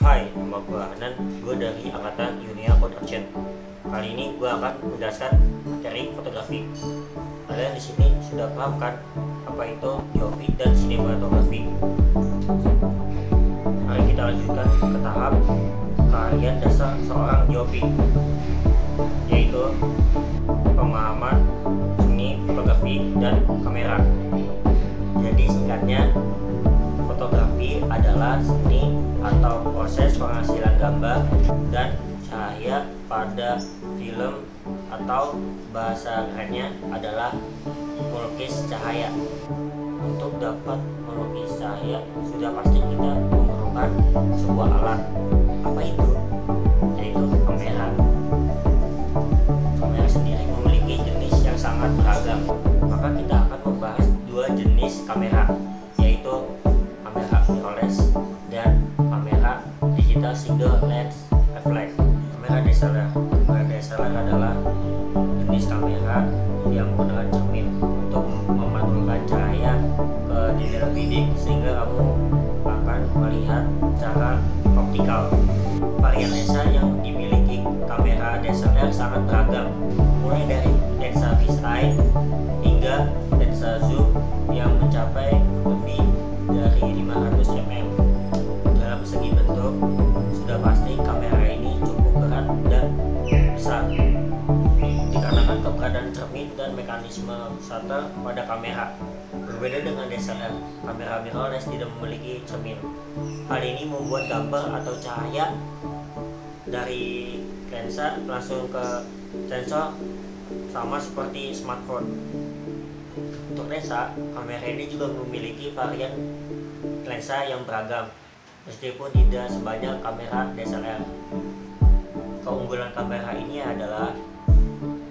Hai, nama gue Hanan, gue dari angkatan Yunia Production. Kali ini gue akan menjelaskan materi fotografi. Kalian di sini sudah paham kan apa itu DOP dan sinematografi? Mari kita lanjutkan ke tahap keahlian dasar seorang DOP, yaitu pemahaman seni fotografi dan kamera. Jadi singkatnya, fotografi adalah seni atau proses penghasilan gambar dan cahaya pada film, atau bahasa kerennya adalah melukis cahaya. Untuk dapat melukis cahaya sudah pasti kita memerlukan sebuah alat. Apa itu? Yaitu kamera. Kamera sendiri memiliki jenis yang sangat beragam. Maka kita akan membahas dua jenis kamera, yaitu kamera mirrorless dan kamera digital single lens reflex. Kamera DSLR. Kamera DSLR adalah jenis kamera yang menggunakan cermin untuk memantulkan cahaya ke jendela bidik sehingga kamu akan melihat secara optikal. Varian lensa yang dimiliki kamera DSLR sangat beragam, mulai dari lensa fisheye hingga lensa zoom yang mencapai lebih dari 500 mm. Dalam segi bentuk, sudah pasti kamera ini cukup berat dan besar, dikarenakan keberadaan cermin dan mekanisme shutter pada kamera. Berbeda dengan DSLR, kamera mirrorless tidak memiliki cermin. Hal ini membuat gambar atau cahaya dari lensa langsung ke sensor, sama seperti smartphone. Untuk lensa, kamera ini juga memiliki varian lensa yang beragam, meskipun tidak sebanyak kamera DSLR. Keunggulan kamera ini adalah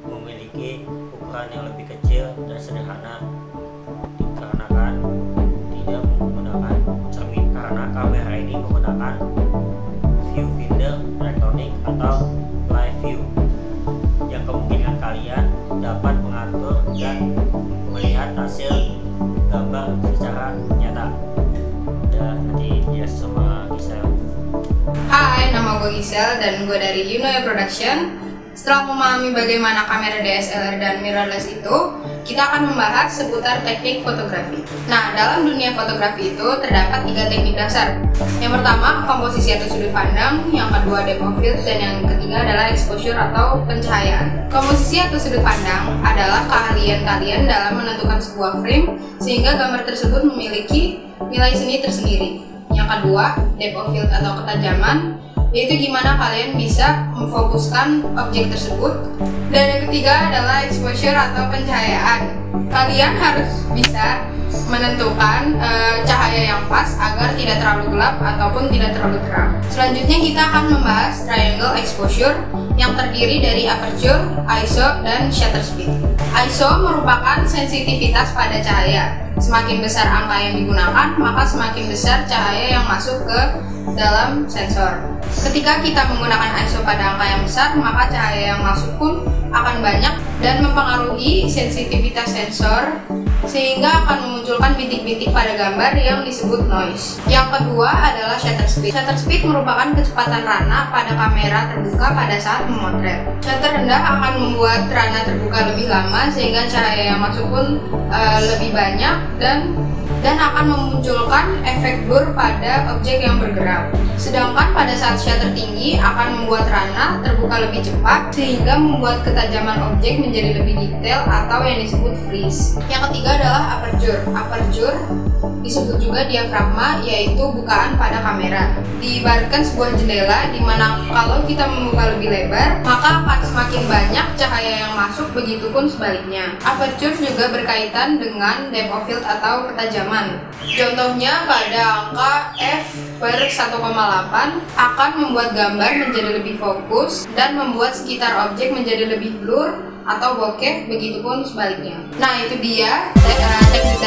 memiliki ukuran yang lebih kecil dan sederhana, dikarenakan tidak menggunakan cermin. Karena kamera ini menggunakan viewfinder elektronik atau live view, yang kemungkinan kalian dapat mengatur dan melihat hasil gambar secara nyata. Dan nanti dia sama Gisel. Hai, nama gue Gisel dan gue dari Yunia Production. Setelah memahami bagaimana kamera DSLR dan mirrorless itu, kita akan membahas seputar teknik fotografi. Nah, dalam dunia fotografi itu terdapat 3 teknik dasar. Yang pertama, komposisi atau sudut pandang. Yang kedua, depth of field. Dan yang ketiga adalah exposure atau pencahayaan. Komposisi atau sudut pandang adalah keahlian kalian dalam menentukan sebuah frame sehingga gambar tersebut memiliki nilai seni tersendiri. Yang kedua, depth of field atau ketajaman, yaitu gimana kalian bisa memfokuskan objek tersebut. Dan yang ketiga adalah exposure atau pencahayaan. Kalian harus bisa menentukan cahaya yang pas agar tidak terlalu gelap ataupun tidak terlalu terang. Selanjutnya kita akan membahas triangle exposure yang terdiri dari aperture, ISO, dan shutter speed. ISO merupakan sensitivitas pada cahaya. Semakin besar angka yang digunakan, maka semakin besar cahaya yang masuk ke dalam sensor. Ketika kita menggunakan ISO pada angka yang besar, maka cahaya yang masuk pun akan banyak dan mempengaruhi sensitivitas sensor, sehingga akan memunculkan bintik-bintik pada gambar yang disebut noise. Yang kedua adalah shutter speed. Shutter speed merupakan kecepatan rana pada kamera terbuka pada saat memotret. Shutter rendah akan membuat rana terbuka lebih lama sehingga cahaya yang masuk pun lebih banyak dan akan memunculkan efek blur pada objek yang bergerak. Sedangkan pada saat shutter tinggi akan membuat rana terbuka lebih cepat sehingga membuat ketajaman objek menjadi lebih detail atau yang disebut freeze. Yang ketiga adalah aperture. Aperture disebut juga diafragma, yaitu bukaan pada kamera. Diibaratkan sebuah jendela di mana kalau kita membuka lebih lebar, maka akan semakin banyak cahaya yang masuk, begitupun sebaliknya. Aperture juga berkaitan dengan depth of field atau ketajaman. Contohnya pada angka f/1,8 akan membuat gambar menjadi lebih fokus dan membuat sekitar objek menjadi lebih blur atau bokeh, begitupun sebaliknya. Nah, itu dia teknik